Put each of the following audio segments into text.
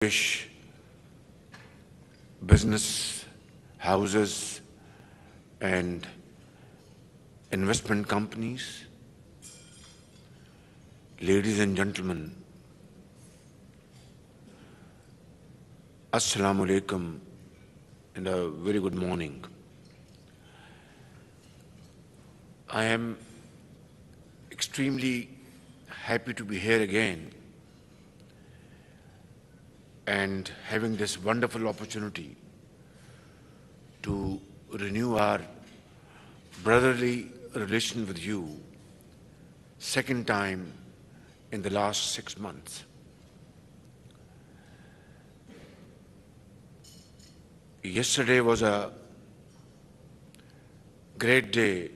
Turkish business houses and investment companies, ladies and gentlemen, Assalamu alaikum and a very good morning. I am extremely happy to be here again and having this wonderful opportunity to renew our brotherly relation with you, second time in the last 6 months. Yesterday was a great day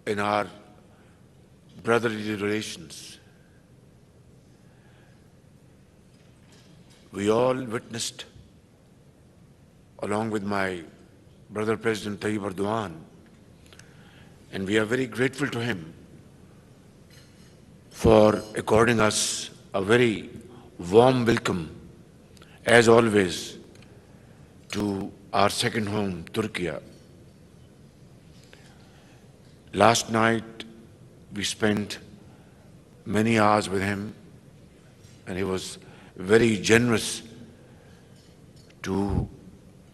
in our brotherly relations. We all witnessed, along with my brother President Tayyip Erdogan, and we are very grateful to him for according us a very warm welcome, as always, to our second home, Turkey. Last night, we spent many hours with him, and he was very generous to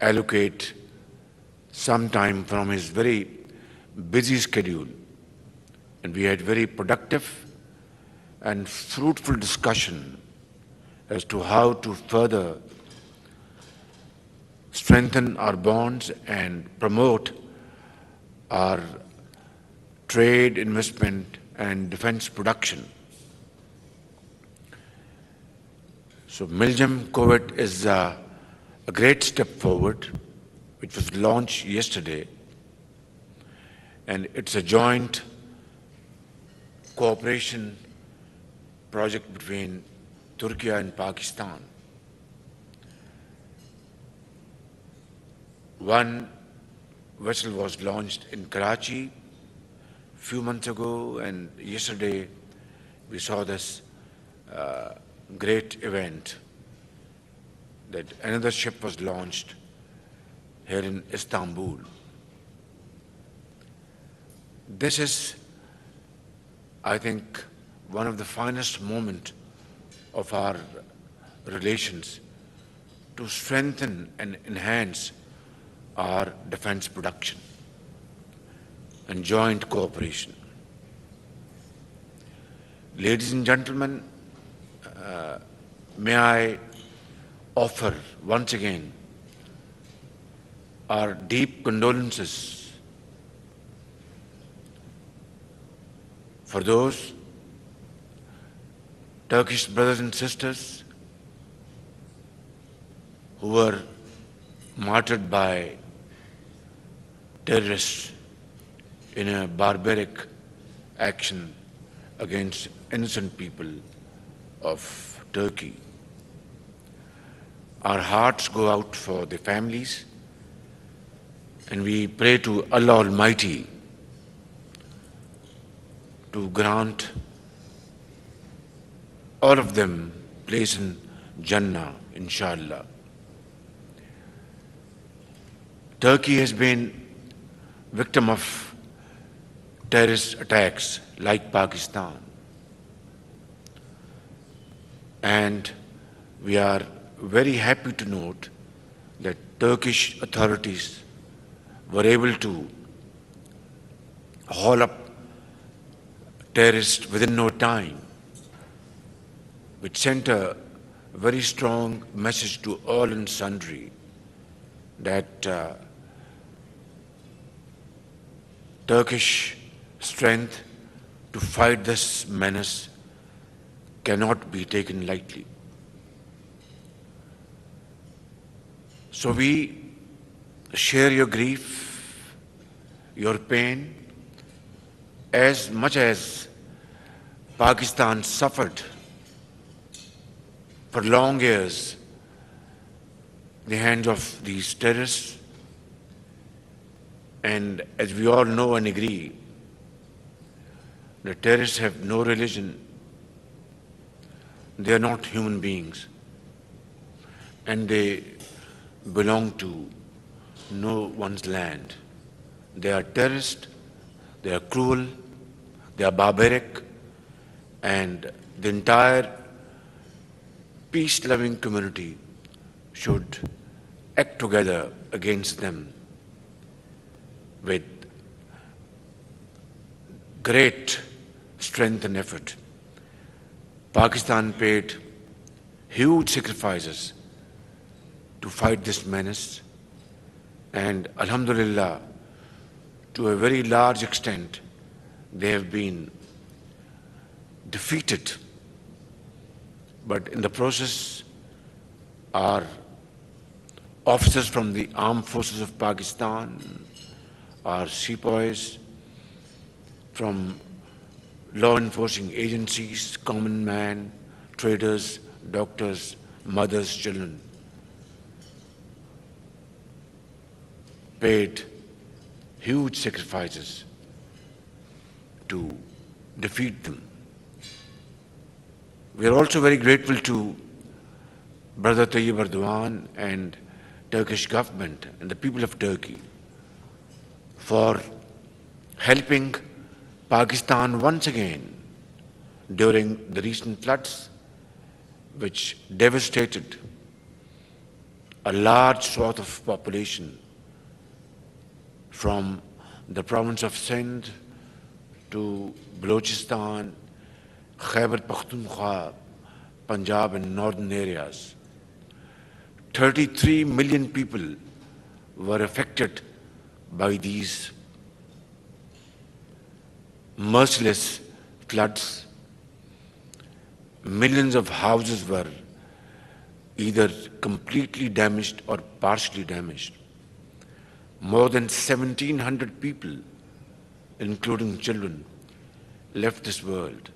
allocate some time from his very busy schedule. And we had very productive and fruitful discussion as to how to further strengthen our bonds and promote our trade, investment, and defense production. So Miljam Covid is a great step forward, which was launched yesterday, and it's a joint cooperation project between Turkey and Pakistan. One vessel was launched in Karachi a few months ago, and yesterday we saw this great event that another ship was launched here in Istanbul. This is, I think, one of the finest moments of our relations to strengthen and enhance our defense production and joint cooperation. Ladies and gentlemen, may I offer once again our deep condolences for those Turkish brothers and sisters who were martyred by terrorists in a barbaric action against innocent people of Turkey. Our hearts go out for the families, and we pray to Allah Almighty to grant all of them place in Jannah, inshallah. Turkey has been victim of terrorist attacks like Pakistan. And we are very happy to note that Turkish authorities were able to haul up terrorists within no time, which sent a very strong message to all and sundry that Turkish strength to fight this menace cannot be taken lightly. So we share your grief, your pain, as much as Pakistan suffered for long years the hands of these terrorists. And as we all know and agree, the terrorists have no religion. They are not human beings. and they belong to no one's land. They are terrorists, they are cruel, they are barbaric, and the entire peace-loving community should act together against them with great strength and effort. Pakistan paid huge sacrifices to fight this menace, and Alhamdulillah, to a very large extent, they have been defeated. But in the process, our officers from the armed forces of Pakistan, our sepoys, from law enforcing agencies, common man, traders, doctors, mothers, children, paid huge sacrifices to defeat them. We are also very grateful to Brother Tayyip Erdogan and Turkish government and the people of Turkey for helping Pakistan once again during the recent floods which devastated a large swath of population from the province of Sindh to Balochistan, Khyber Pakhtunkhwa, Punjab and northern areas. 33 million people were affected by these merciless floods. Millions of houses were either completely damaged or partially damaged. More than 1,700 people, including children, left this world.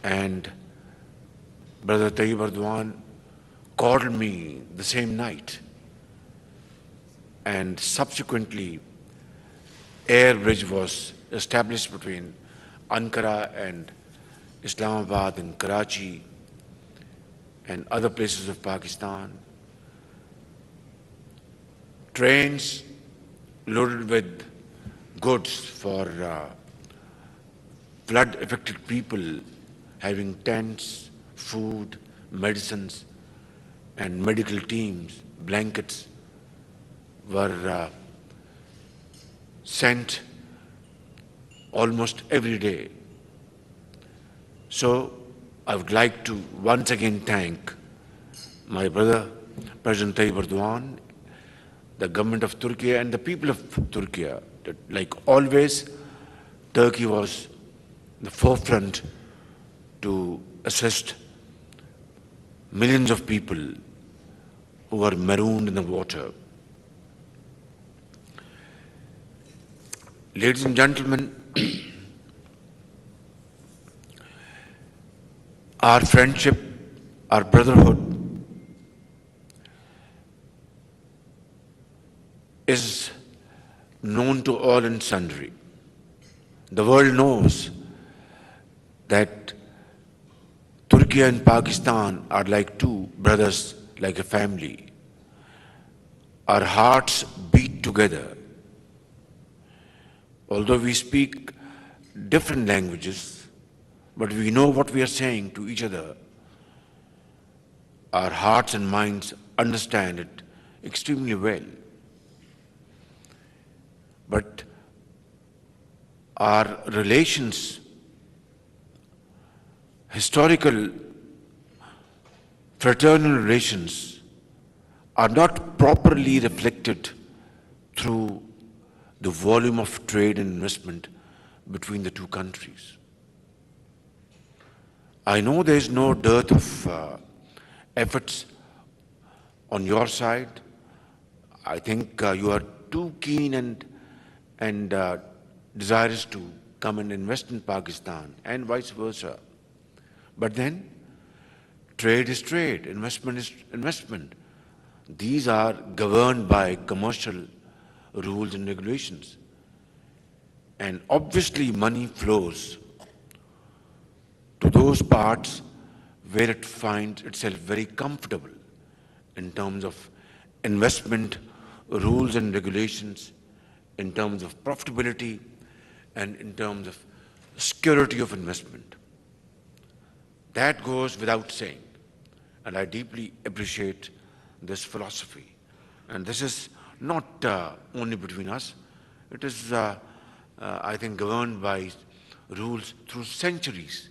And Brother Tayyip Erdogan called me the same night, and subsequently air bridge was established between Ankara and Islamabad and Karachi and other places of Pakistan. Trains loaded with goods for flood-affected people, having tents, food, medicines, and medical teams, blankets, were sent almost every day. So I would like to once again thank my brother, President Tayyip Erdogan, the government of Turkey and the people of Turkey. Like always, Turkey was the forefront to assist millions of people who were marooned in the water. Ladies and gentlemen, our friendship, our brotherhood is known to all and sundry. The world knows that Turkey and Pakistan are like two brothers, like a family. Our hearts beat together. Although we speak different languages, but we know what we are saying to each other. Our hearts and minds understand it extremely well. But our relations, historical fraternal relations, are not properly reflected through the volume of trade and investment between the two countries. I know there is no dearth of efforts on your side. I think you are too keen and desirous to come and invest in Pakistan and vice versa. But then, trade is trade, investment is investment. These are governed by commercial rules and regulations. And obviously money flows to those parts where it finds itself very comfortable in terms of investment rules and regulations, in terms of profitability, and in terms of security of investment. That goes without saying, and I deeply appreciate this philosophy. And this is not only between us, it is, I think, governed by rules through centuries,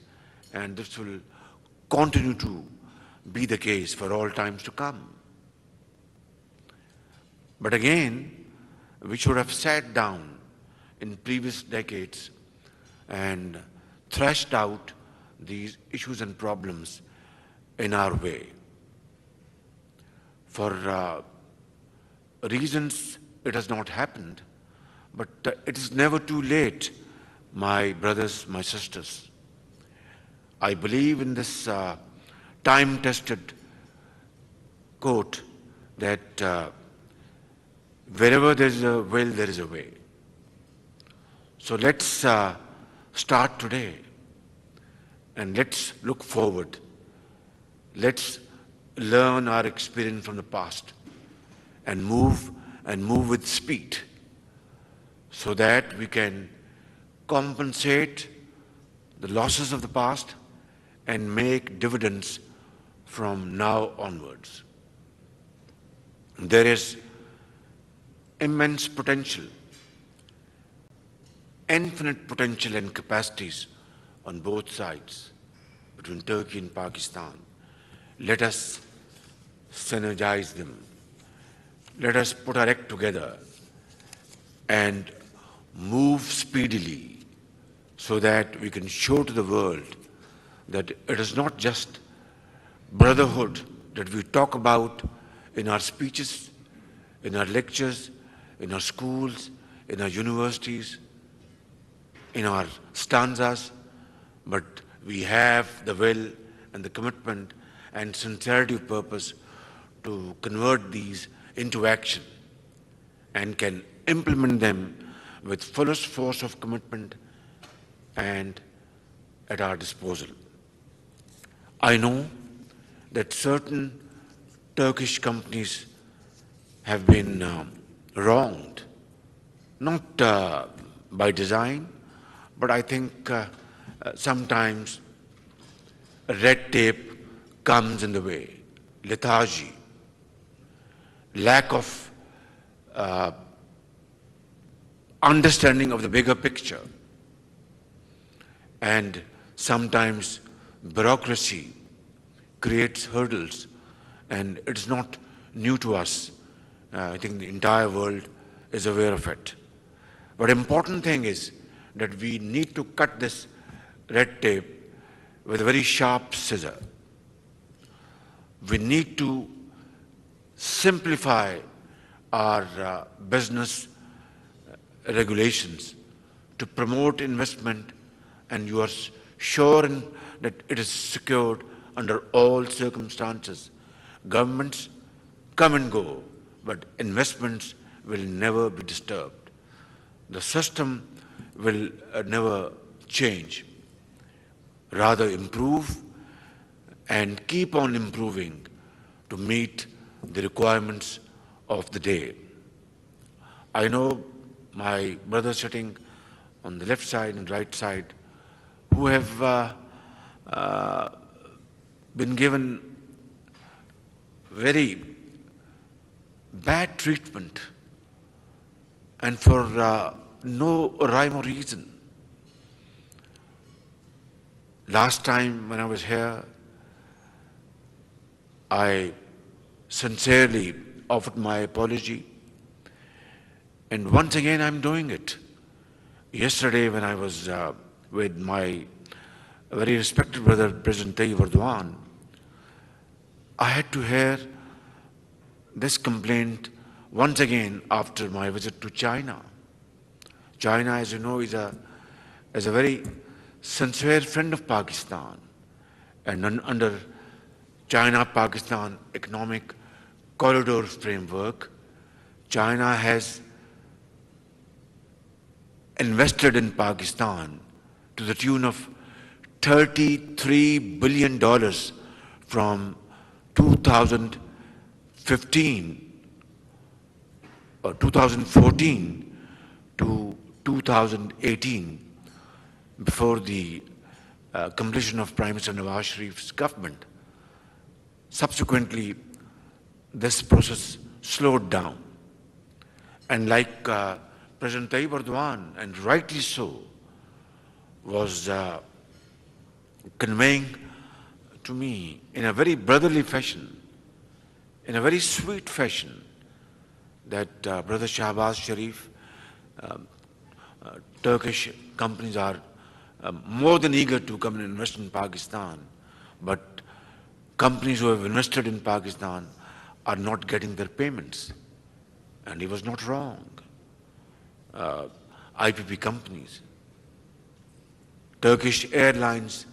and this will continue to be the case for all times to come. But again, we should have sat down in previous decades and thrashed out these issues and problems in our way. For reasons it has not happened, but it is never too late, my brothers, my sisters. I believe in this time-tested quote that wherever there is a will, there is a way. So let's start today and let's look forward. Let's learn our experience from the past and move with speed so that we can compensate the losses of the past and make dividends from now onwards. There is immense potential, infinite potential and capacities on both sides between Turkey and Pakistan. Let us synergize them. Let us put our act together and move speedily so that we can show to the world that it is not just brotherhood that we talk about in our speeches, in our lectures, in our schools, in our universities, in our stanzas, but we have the will and the commitment and sincerity of purpose to convert these into action and can implement them with fullest force of commitment and at our disposal. I know that certain Turkish companies have been wronged, not by design, but I think sometimes red tape comes in the way, lethargy, lack of understanding of the bigger picture, and sometimes bureaucracy creates hurdles, and it's not new to us. I think the entire world is aware of it. But important thing is that we need to cut this red tape with a very sharp scissor. We need to simplify our business regulations to promote investment, and you are sure that it is secured under all circumstances. Governments come and go, but investments will never be disturbed. The system will never change, rather improve and keep on improving to meet the requirements of the day. I know my brothers sitting on the left side and right side who have been given very bad treatment and for no rhyme or reason. Last time when I was here, I sincerely offered my apology, and once again I'm doing it. Yesterday when I was with my very respected brother, President Tayyip Erdogan, I had to hear this complaint once again after my visit to China. China, as you know, is a very sincere friend of Pakistan, and under China-Pakistan economic corridor framework, China has invested in Pakistan to the tune of $33 billion from 2015 or 2014 to 2018, before the completion of Prime Minister Nawaz Sharif's government. Subsequently, this process slowed down. And like President Tayyip Erdogan, and rightly so, was conveying to me in a very brotherly fashion, in a very sweet fashion, that Brother Shehbaz Sharif, Turkish companies are more than eager to come and invest in Pakistan, but companies who have invested in Pakistan are not getting their payments. And he was not wrong. IPP companies, Turkish airlines,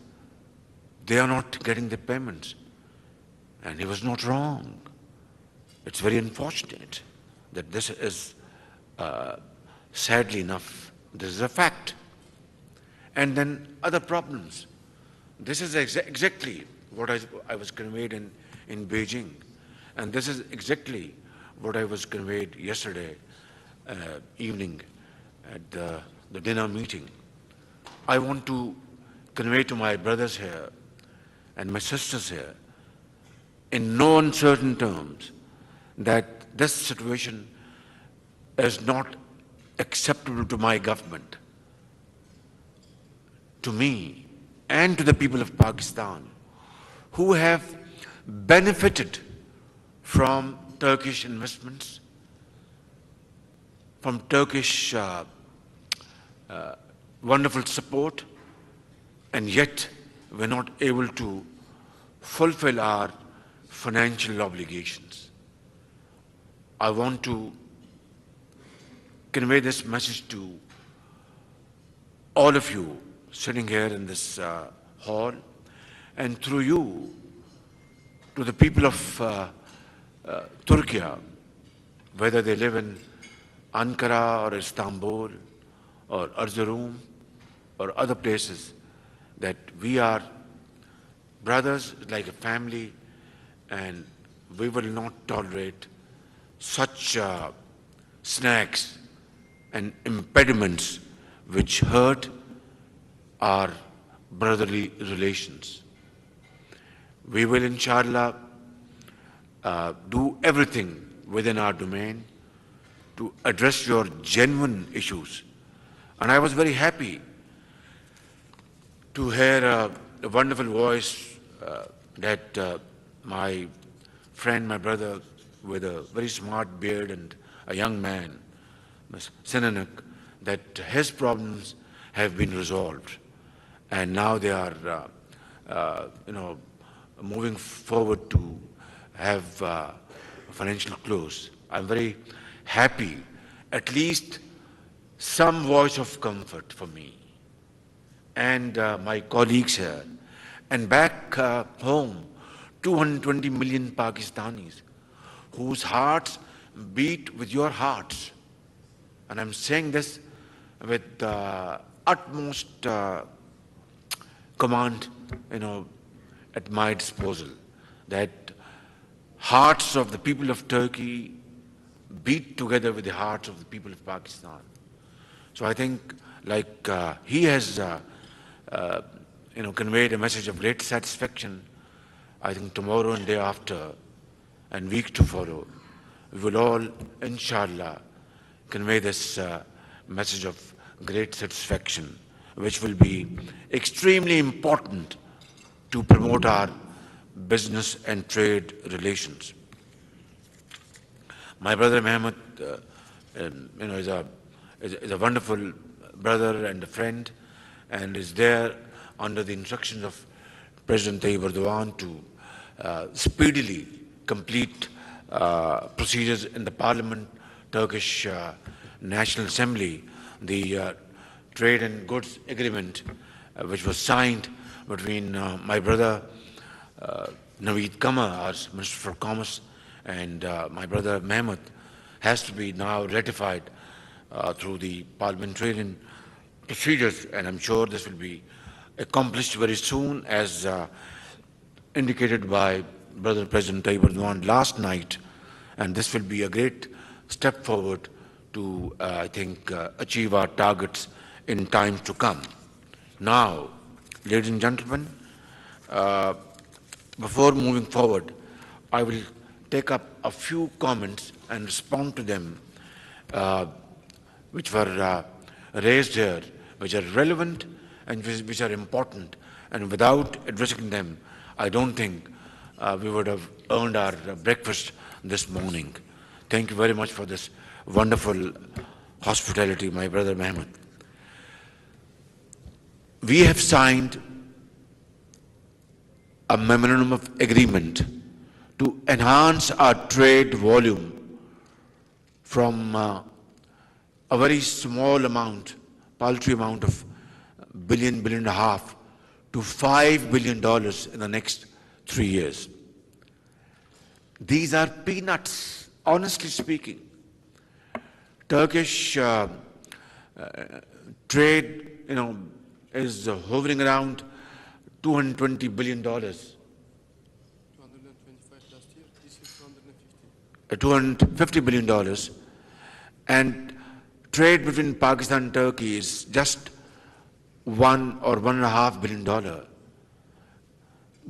they are not getting the payments. And he was not wrong. It's very unfortunate that this is, sadly enough, this is a fact. And then other problems. This is exactly what I was conveyed in Beijing. And this is exactly what I was conveyed yesterday evening at the dinner meeting. I want to convey to my brothers here and my sisters here, in no uncertain terms, that this situation is not acceptable to my government, to me, and to the people of Pakistan, who have benefited from Turkish investments, from Turkish wonderful support, and yet we're not able to fulfill our financial obligations. I want to convey this message to all of you sitting here in this hall, and through you to the people of Turkey, whether they live in Ankara or Istanbul or Erzurum or other places, that we are brothers like a family, and we will not tolerate such snags and impediments which hurt our brotherly relations. We will, inshallah, do everything within our domain to address your genuine issues. And I was very happy to hear a wonderful voice that my friend, my brother, with a very smart beard and a young man, Ms. Sinanak, that his problems have been resolved. And now they are, moving forward to have financial close. I'm very happy, at least some voice of comfort for me and my colleagues here. And back home, 220 million Pakistanis whose hearts beat with your hearts. And I'm saying this with utmost command, at my disposal, that hearts of the people of Turkey beat together with the hearts of the people of Pakistan. So I think, like he has, conveyed a message of great satisfaction, I think tomorrow and day after and week to follow, we will all, inshallah, convey this message of great satisfaction, which will be extremely important to promote our business and trade relations. My brother Mehmet, is a wonderful brother and a friend, and is there under the instructions of President Tayyip Erdogan to speedily complete procedures in the Parliament, Turkish National Assembly, the trade and goods agreement, which was signed between my brother Naveed Kama, our Minister for Commerce, and my brother Mehmet, has to be now ratified through the parliamentarian procedures, and I'm sure this will be accomplished very soon, as indicated by Brother President Tayyip Erdogan last night And this will be a great step forward to, I think, achieve our targets in times to come. Now, ladies and gentlemen, before moving forward, I will take up a few comments and respond to them which were raised here, which are relevant and which are important. And without addressing them, I don't think we would have earned our breakfast this morning. Thank you very much for this wonderful hospitality, my brother Mehmet. We have signed a memorandum of agreement to enhance our trade volume from a very small amount, paltry amount of billion and a half to $5 billion in the next 3 years. These are peanuts, honestly speaking. Turkish trade, is hovering around $220 billion. 225 last year, this is 250. $250 billion. And trade between Pakistan and Turkey is just $1 or $1.5 billion.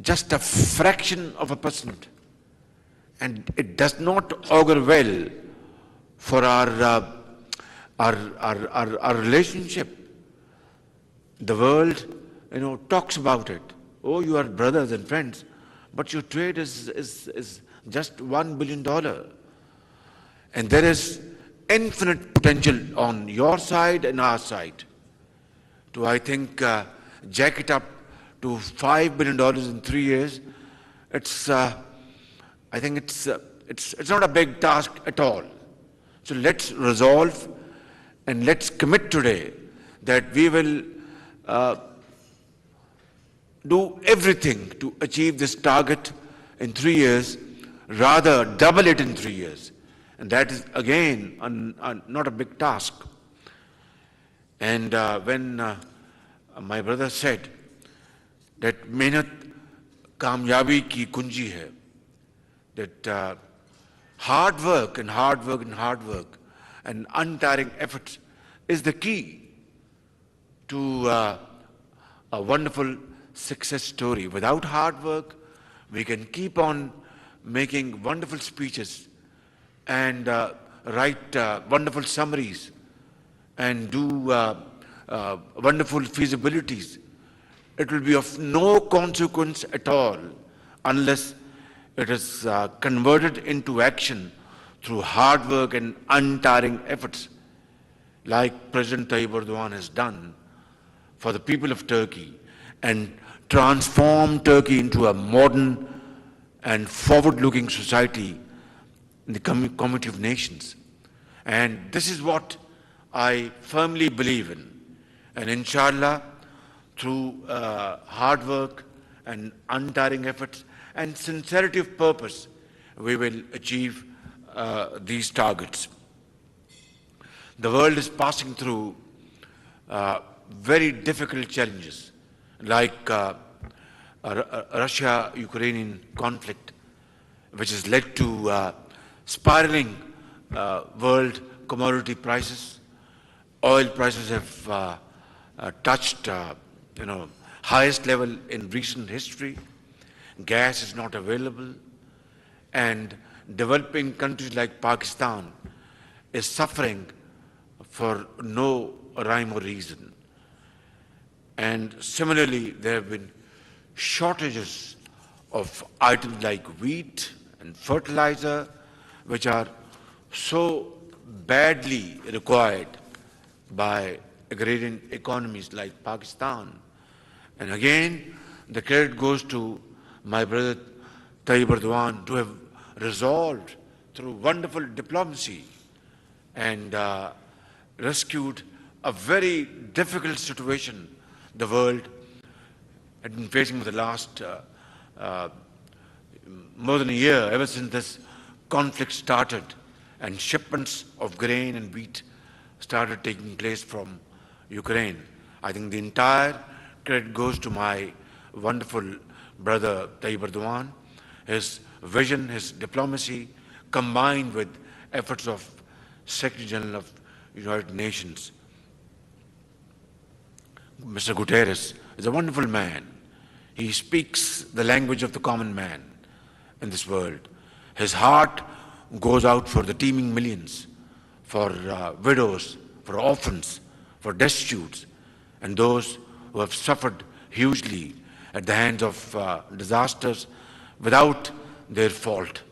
Just a fraction of a percent. And it does not augur well for our relationship. The world, talks about it. Oh, you are brothers and friends, but your trade is just $1 billion. And there is infinite potential on your side and our side to, I think, jack it up to $5 billion in 3 years. It's, I think it's not a big task at all. So let's resolve and let's commit today that we will do everything to achieve this target in 3 years, rather double it in 3 years. And that is again not a big task. And when my brother said that mehnat kamyabi ki kunji hai, that hard work and untiring efforts is the key to a wonderful success story. Without hard work, we can keep on making wonderful speeches and write wonderful summaries and do wonderful feasibilities. It will be of no consequence at all unless it is converted into action through hard work and untiring efforts, like President Tayyip Erdogan has done for the people of Turkey and transform Turkey into a modern and forward-looking society in the community of nations. And this is what I firmly believe in. And inshallah, through hard work and untiring efforts and sincerity of purpose, we will achieve these targets. The world is passing through very difficult challenges, like Russia-Ukrainian conflict, which has led to spiraling world commodity prices. Oil prices have touched highest level in recent history. Gas is not available, and developing countries like Pakistan is suffering for no rhyme or reason. And similarly, there have been shortages of items like wheat and fertilizer, which are so badly required by agrarian economies like Pakistan. And again, the credit goes to my brother Tayyip Erdogan to have resolved through wonderful diplomacy and rescued a very difficult situation the world had been facing for the last more than a year, ever since this conflict started and shipments of grain and wheat started taking place from Ukraine. I think the entire credit goes to my wonderful brother Tayyip Erdogan, his vision, his diplomacy, combined with efforts of Secretary General of United Nations. Mr. Guterres is a wonderful man. He speaks the language of the common man in this world. His heart goes out for the teeming millions, for widows, for orphans, for destitutes, and those who have suffered hugely at the hands of disasters without their fault.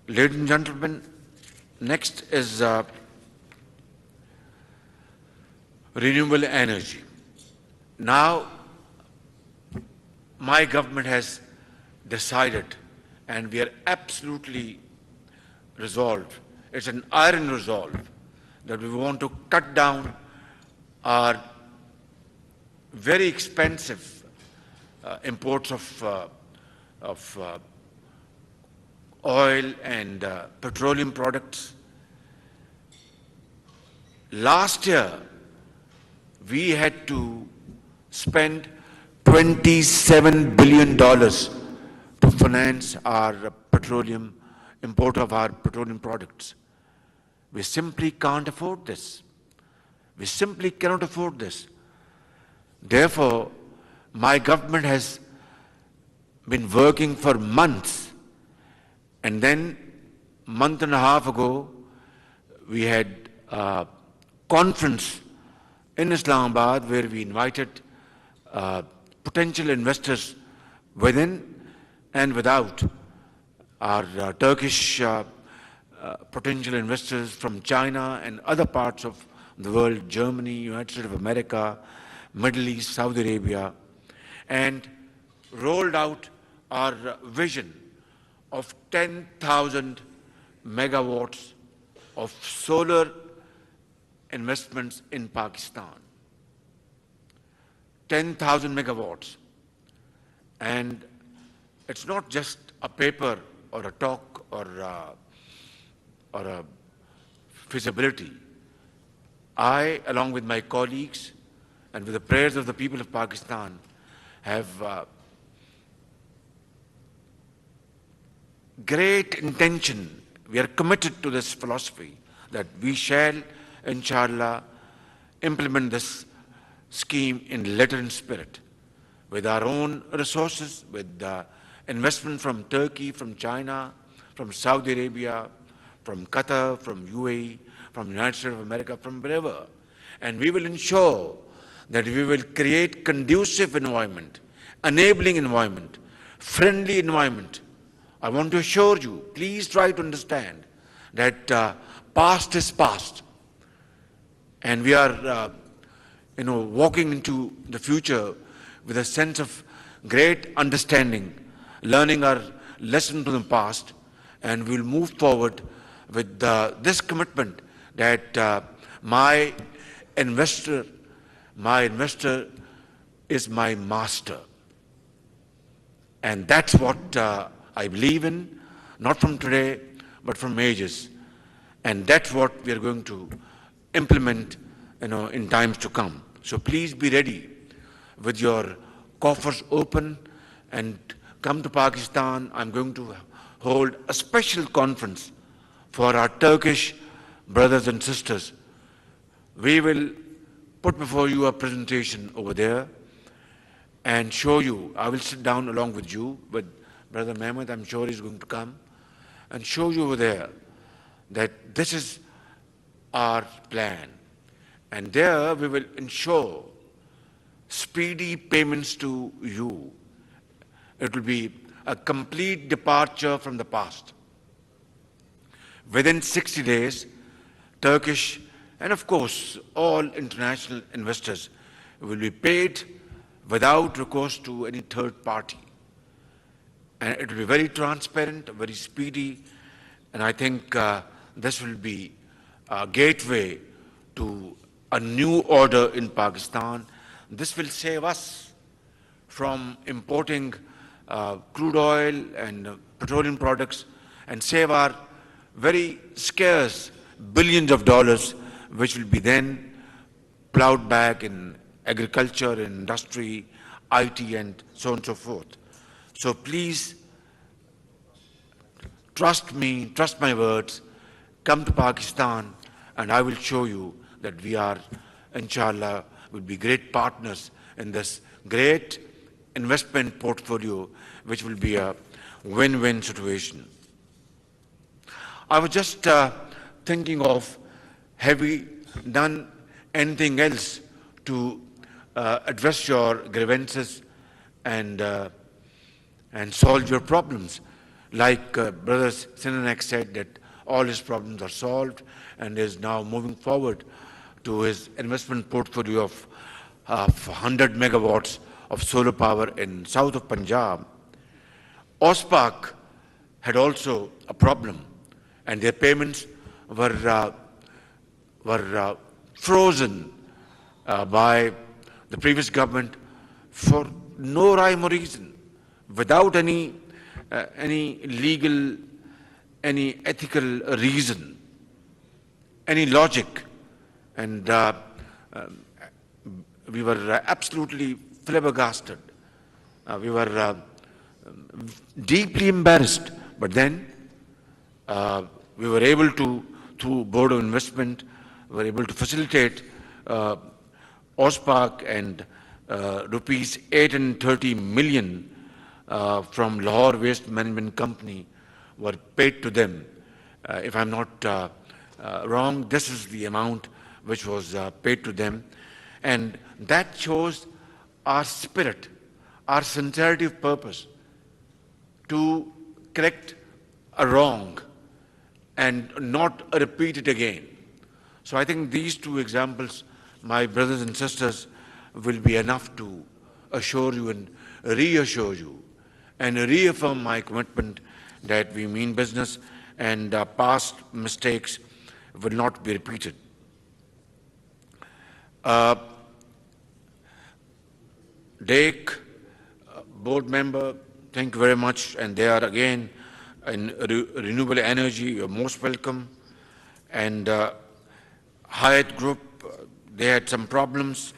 Ladies and gentlemen, next is renewable energy. Now, my government has decided, and we are absolutely resolved, it's an iron resolve, that we want to cut down our very expensive imports of oil and petroleum products. Last year, we had to spend $27 billion to finance our petroleum, import of our petroleum products. We simply can't afford this. We simply cannot afford this. Therefore, my government has been working for months, and then a month and a half ago, we had a conference in Islamabad where we invited potential investors within and without, our Turkish potential investors from China and other parts of the world, Germany, United States of America, Middle East, Saudi Arabia, and rolled out our vision of 10,000 megawatts of solar investments in Pakistan. 10,000 megawatts. And it's not just a paper or a talk or a feasibility. I, along with my colleagues and with the prayers of the people of Pakistan, have great intention. We are committed to this philosophy that we shall, inshallah, implement this scheme in letter and spirit, with our own resources, with investment from Turkey, from China, from Saudi Arabia, from Qatar, from UAE, from the United States of America, from wherever. And we will ensure that we will create conducive environment, enabling environment, friendly environment. I want to assure you, please try to understand that past is past. And we are walking into the future with a sense of great understanding, learning our lesson from the past, and we'll move forward with this commitment that my investor is my master. And that's what I believe in, not from today, but from ages. And that's what we are going to implement in times to come. So please be ready with your coffers open and come to Pakistan. I'm going to hold a special conference for our Turkish brothers and sisters. We will put before you a presentation over there and show you. I will sit down along with you, with Brother Mehmet, I'm sure he's going to come, and show you over there that this is our plan. And there we will ensure speedy payments to you. It will be a complete departure from the past. Within 60 days, Turkish and of course all international investors will be paid without recourse to any third party. And it will be very transparent, very speedy, and I think this will be a gateway to a new order in Pakistan. This will save us from importing crude oil and petroleum products and save our very scarce billions of dollars, which will be then plowed back in agriculture, in industry, IT, and so on and so forth. So please trust me, trust my words, come to Pakistan and I will show you that we are, inshallah, will be great partners in this great investment portfolio, which will be a win-win situation. I was just thinking of, have we done anything else to address your grievances and solve your problems? Like Brother Sinanek said that all his problems are solved and is now moving forward to his investment portfolio of 100 megawatts of solar power in south of Punjab. OSPAC had also a problem, and their payments were frozen by the previous government for no rhyme or reason, without any legal, any ethical reason, any logic. And we were absolutely flabbergasted. We were deeply embarrassed. But then we were able to, through Board of Investment, we were able to facilitate OSPAC and rupees 830 million from Lahore Waste Management Company were paid to them. If I'm not wrong, this is the amount which was paid to them. And that shows our spirit, our sincerity of purpose to correct a wrong and not repeat it again. So I think these two examples, my brothers and sisters, will be enough to assure you and reassure you and reaffirm my commitment that we mean business and past mistakes will not be repeated. Dake, board member, thank you very much. And they are again in renewable energy, you're most welcome. And Hyatt Group, they had some problems.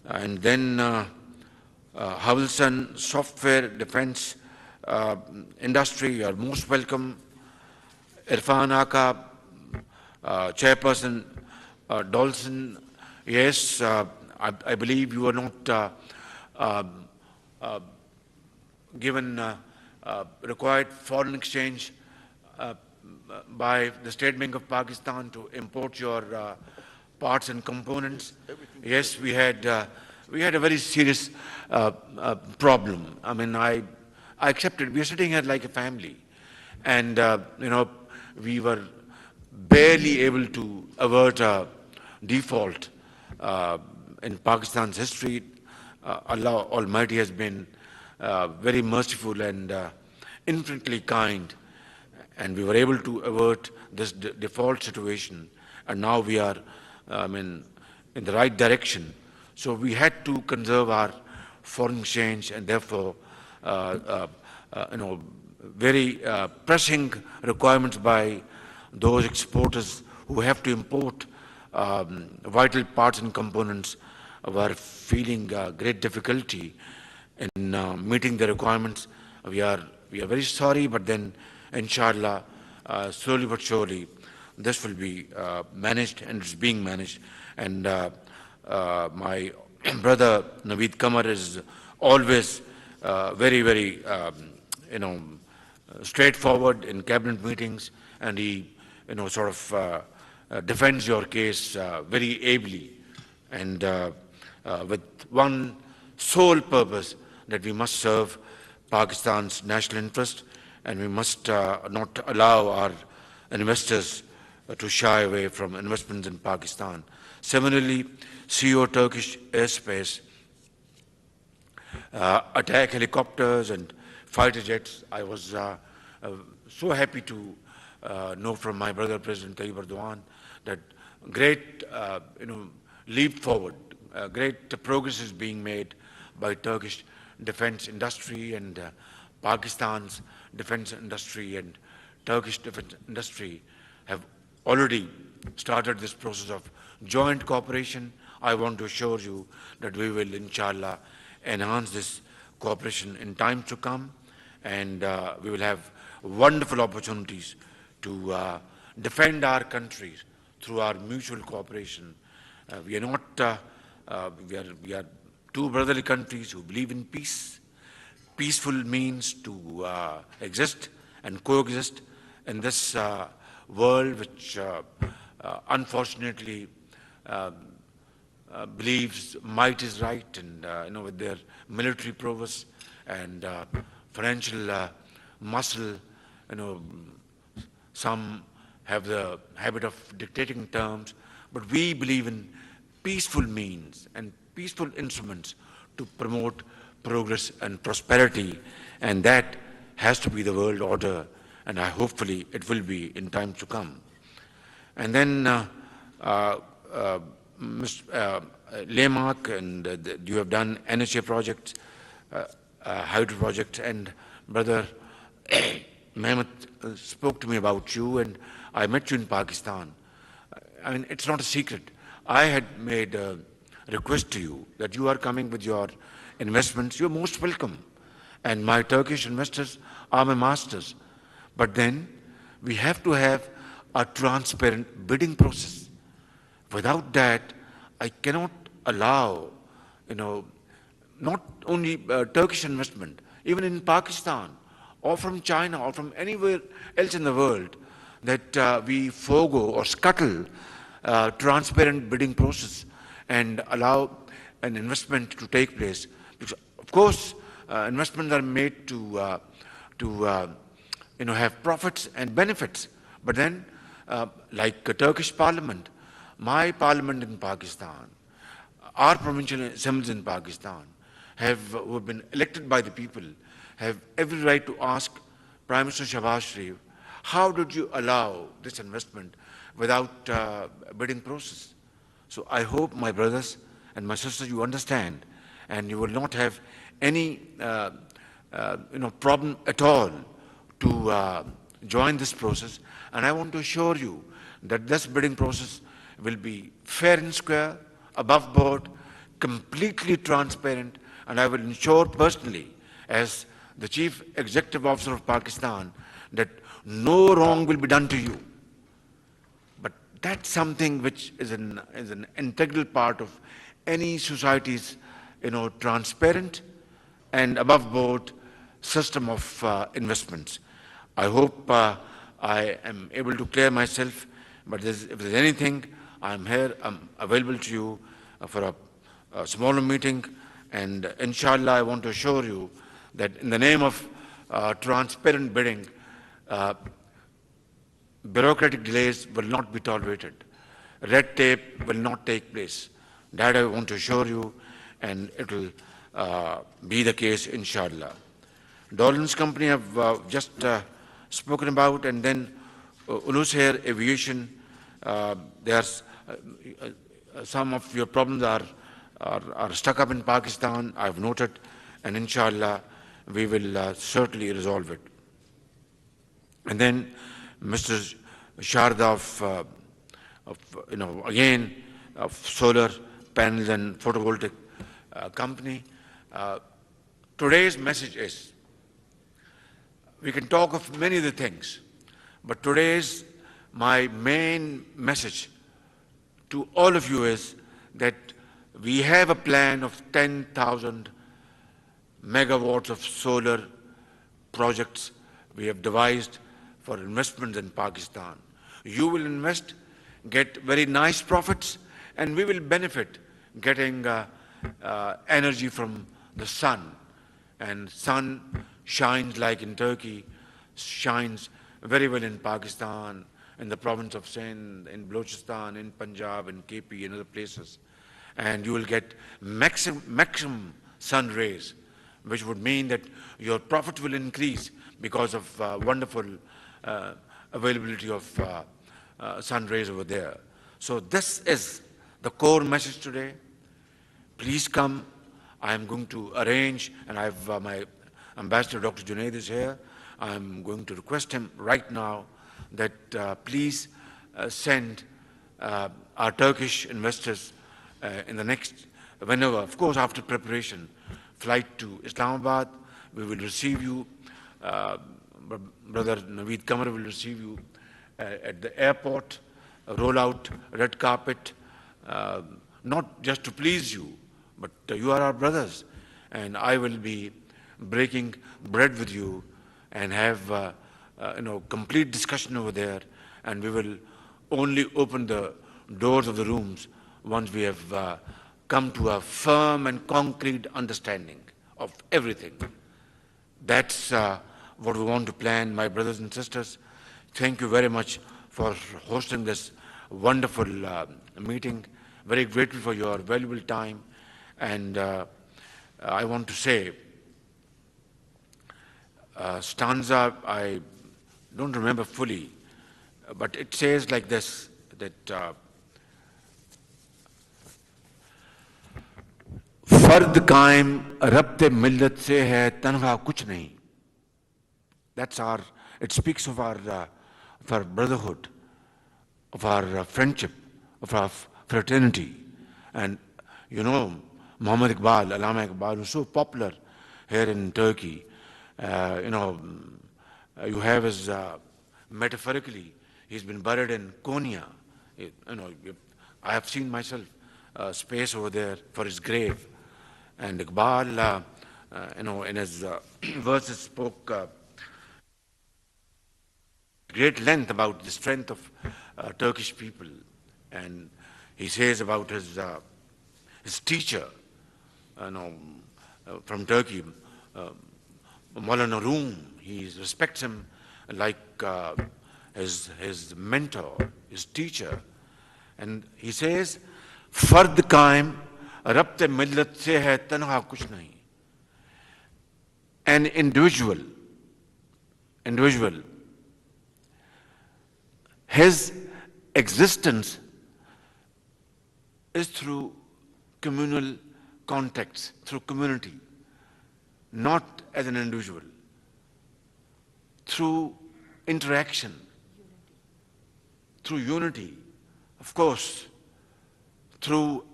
And then Havelson Software Defense Industry, you are most welcome. Irfan Aka, Chairperson Dolson, yes, I believe you are not given required foreign exchange by the State Bank of Pakistan to import your parts and components. Yes, we had a very serious problem. I mean, I accepted. We are sitting here like a family, and you know, we were barely able to avert a default in Pakistan's history. Allah Almighty has been very merciful and infinitely kind, and we were able to avert this default situation, and now we are in the right direction. So we had to conserve our foreign exchange, and therefore you know, very pressing requirements by those exporters who have to import vital parts and components were feeling great difficulty in meeting the requirements. We are very sorry, but then inshallah, slowly but surely, this will be managed, and it's being managed. And my brother Naveed Kamar is always very, very you know, straightforward in cabinet meetings, and he, you know, sort of defends your case very ably, and with one sole purpose, that we must serve Pakistan's national interest, and we must not allow our investors to shy away from investments in Pakistan. Similarly, CEO Turkish airspace, attack helicopters and fighter jets. I was so happy to know from my brother President Tayyip Erdogan that great you know, leap forward, great progress is being made by Turkish defense industry, and Pakistan's defense industry and Turkish defense industry have already started this process of joint cooperation. I want to assure you that we will, inshallah, enhance this cooperation in time to come, and we will have wonderful opportunities to defend our countries through our mutual cooperation. We are not, we are two brotherly countries who believe in peace. Peaceful means to exist and coexist in this world which unfortunately believes might is right, and with their military prowess and financial muscle, some have the habit of dictating terms, but we believe in peaceful means and peaceful instruments to promote progress and prosperity, and that has to be the world order, and hopefully it will be in time to come. And then Mr. Lemark, and you have done NHA projects, hydro project, and Brother Mehmet spoke to me about you, and I met you in Pakistan. I mean, it's not a secret. I had made a request to you that you are coming with your investments. You're most welcome. And my Turkish investors are my masters. But then we have to have a transparent bidding process. Without that, I cannot allow, not only Turkish investment, even in Pakistan, or from China, or from anywhere else in the world, that we forego or scuttle transparent bidding process and allow an investment to take place. Because, of course, investments are made to have profits and benefits. But then, like a Turkish parliament, my parliament in Pakistan, our provincial assemblies in Pakistan, who have been elected by the people, have every right to ask Prime Minister Shehbaz Sharif, how did you allow this investment without bidding process? So I hope, my brothers and my sisters, you understand, and you will not have any problem at all to join this process. And I want to assure you that this bidding process will be fair and square, above board, completely transparent, and I will ensure personally, as the Chief Executive Officer of Pakistan, that no wrong will be done to you. But that's something which is an integral part of any society's transparent and above board system of investments. I hope I am able to clear myself, but if there's anything, I'm here, I'm available to you for a smaller meeting, and inshallah I want to assure you that in the name of transparent bidding, bureaucratic delays will not be tolerated. Red tape will not take place. That I want to assure you, and it will be the case, inshallah. Dolan's company have just spoken about, and then Ulus Air Aviation. There's some of your problems are stuck up in Pakistan, I've noted, and inshallah we will certainly resolve it. And then Mr. Sharda of solar panels and photovoltaic company. Today's message is, we can talk of many other things, but my main message to all of you is that we have a plan of 10,000 megawatts of solar projects we have devised for investments in Pakistan. You will invest, get very nice profits, and we will benefit getting energy from the sun. And sun shines like in Turkey, shines very well in Pakistan, in the province of Sindh, in Balochistan, in Punjab, in KP, and other places. And you will get maximum sun rays, which would mean that your profit will increase because of wonderful availability of sun rays over there. So this is the core message today. Please come. I am going to arrange, and I have my ambassador, Dr. Junaid, is here. I am going to request him right now that please send our Turkish investors in the next, whenever, of course, after preparation, flight to Islamabad. We will receive you Brother Naveed Kamar will receive you at the airport, roll out red carpet, not just to please you, but you are our brothers. And I will be breaking bread with you and have complete discussion over there. And we will only open the doors of the rooms once we have come to a firm and concrete understanding of everything. That's what we want to plan, my brothers and sisters. Thank you very much for hosting this wonderful meeting. Very grateful for your valuable time. And I want to say, stanza, I don't remember fully, but it says like this, that फर्द कायम रब्ते मिल्लत से है तन्हा कुछ नहीं. That's our, it speaks of our brotherhood, of our friendship, of our fraternity. And you know, Muhammad Iqbal, Allama Iqbal, was so popular here in Turkey. You have his, metaphorically, he's been buried in Konya. I have seen myself space over there for his grave. And Iqbal, in his verses spoke great length about the strength of Turkish people. And he says about his teacher, from Turkey, Maulana Room. He respects him like his mentor, his teacher. And he says, Fard kaim rabte millat se hai tanha kuch nahi. An individual, his existence is through communal contacts, through community, not as an individual, through interaction, through unity, of course, through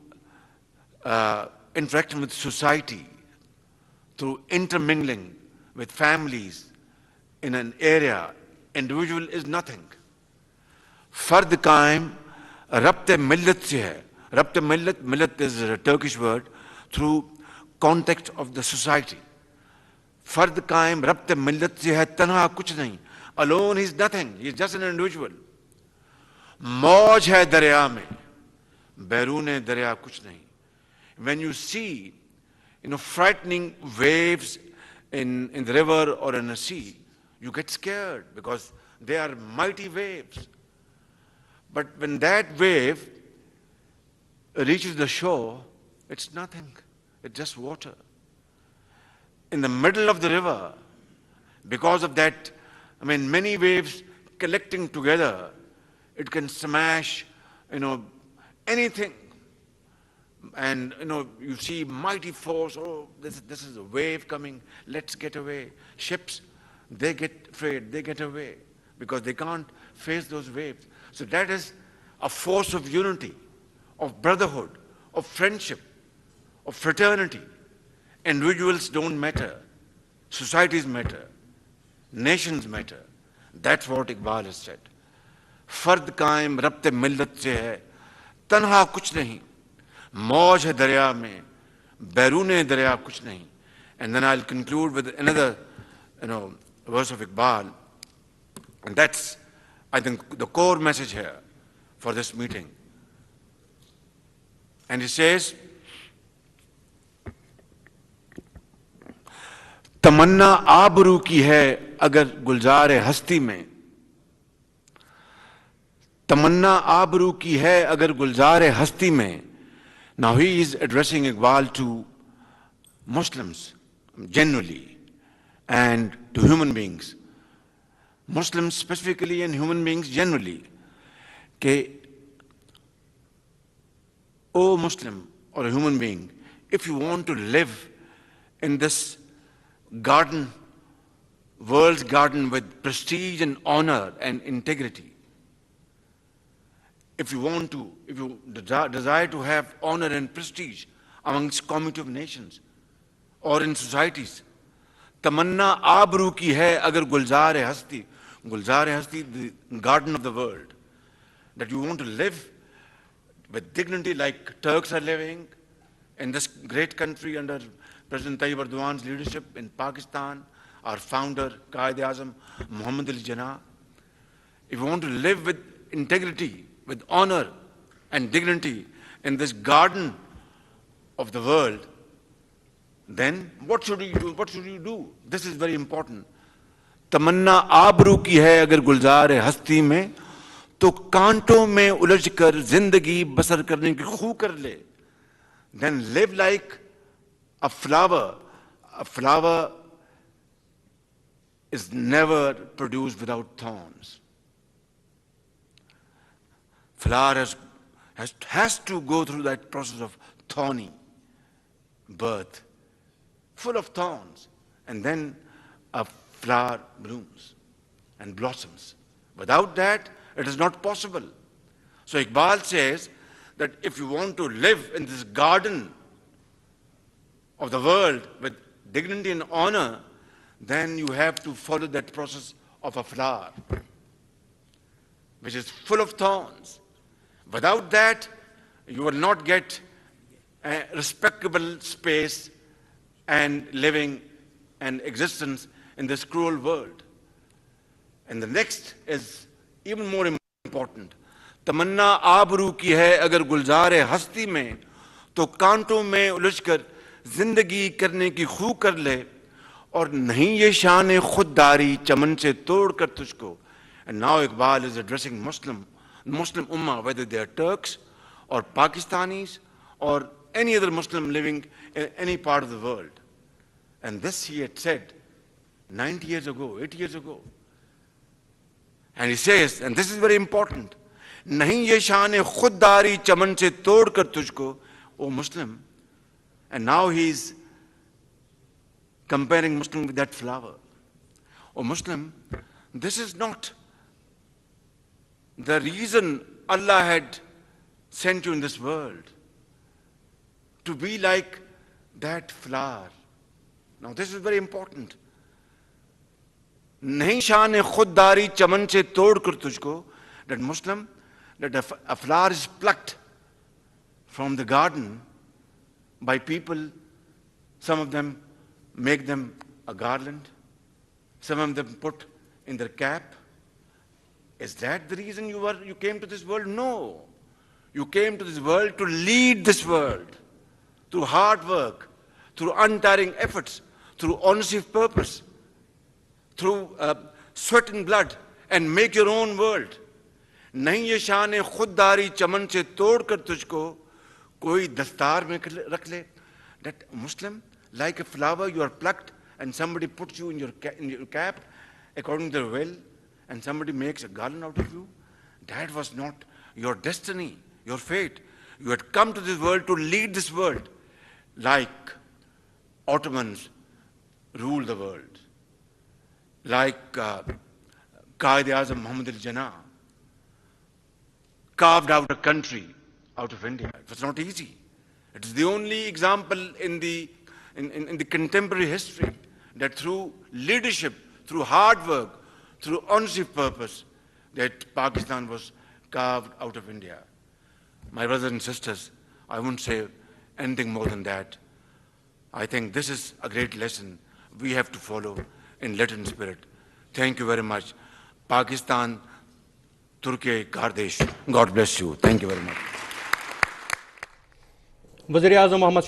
interacting with society, through intermingling with families in an area. Individual is nothing. Fard kaim rabte millat se hai. Rabte millat is a Turkish word, through context of the society. Fard kaim rabte millat se hai tanha kuch nahi. Alone he is nothing, he is just an individual. Mauj hai darya mein, bairune darya kuch nahi. When you see, frightening waves in the river or in a sea, you get scared because they are mighty waves. But when that wave reaches the shore, it's nothing. It's just water. In the middle of the river, because of that, many waves collecting together, it can smash, anything. And, you see mighty force, oh, this is a wave coming, let's get away. Ships, they get afraid, they get away because they can't face those waves. So that is a force of unity, of brotherhood, of friendship, of fraternity. Individuals don't matter. Societies matter. Nations matter. That's what Iqbal has said. Fard kaim rabte millat se hai, tanha kuch nahi. Mauj hai darya mein, bairune darya kuch nahi. And then I'll conclude with another, verse of Iqbal. And that's, I think, the core message here for this meeting. And he says, तमन्ना आबरू की है अगर गुलजार हस्ती में, तमन्ना आबरू की है अगर गुलजार हस्ती में. Now he is addressing Iqbal to Muslims generally and to human beings. Muslims specifically and human beings generally. Ke, O Muslim or a human being, if you want to live in this garden, world's garden with prestige and honor and integrity, if you desire to have honor and prestige amongst community of nations or in societies, तमन्ना आबरू की है अगर गुलजार हस्ती, the garden of the world, that you want to live with dignity like Turks are living in this great country under President Tayyip Erdogan's leadership in Pakistan, our founder, Qaid-e-Azam, Muhammad Ali Jinnah. If you want to live with integrity, with honor and dignity in this garden of the world, then what should you do? What should you do? This is very important. तमन्ना आबरू की है अगर गुलजार हस्ती में, तो कांटों में उलझकर जिंदगी बसर करने की खू कर ले. Then live like a flower. A flower is never produced without thorns. Flower has to go through that process of thorny birth, full of thorns, and then a flower blooms and blossoms. Without that, it is not possible. So Iqbal says that if you want to live in this garden of the world with dignity and honor, then you have to follow that process of a flower, which is full of thorns. Without that, you will not get a respectable space and living and existence in this cruel world. And the next is even more important. तमन्ना आबरू की है अगर गुलजार हस्ती में, तो कांटों में उलझकर जिंदगी करने की खू कर ले, और नहीं ये शान खुददारी चमन से तोड़ कर तुझको. And now Iqbal is addressing Muslim Ummah, whether they are Turks or Pakistanis or any other Muslim living in any part of the world. And this he had said 90 years ago, 80 years ago. And he says, and this is very important, नहीं ये शान खुददारी चमन से तोड़ कर तुझको, O Muslim. And now he's comparing Muslim with that flower. O Muslim, this is not the reason Allah had sent you in this world, to be like that flower. Now this is very important. नहीं शान खुददारी चमन से तोड़ कर तुझको, that Muslim, that a flower is plucked from the garden by people. Some of them make them a garland, some of them put in their cap. Is that the reason you came to this world? No. You came to this world to lead this world through hard work, through untiring efforts, through honesty of purpose, through sweat and blood, and make your own world. नहीं ये शान खुददारी चमन से तोड़ कर तुझको कोई दस्तार में रख ले. That Muslim, like a flower, you are plucked and somebody puts you in your cap according to their will, and somebody makes a garland out of you. That was not your destiny, your fate. You had come to this world to lead this world like Ottomans ruled the world, like Qaid-e-Azam Muhammad Ali Jinnah carved out a country out of India. It was not easy. It is the only example in the contemporary history that through leadership, through hard work, through honesty of purpose, that Pakistan was carved out of India. My brothers and sisters, I won't say anything more than that. I think this is a great lesson we have to follow in Latin spirit. Thank you very much. Pakistan, Turkey, Gardesh. God bless you. Thank you very much. वज़ीर-ए-आज़म मोहम्मद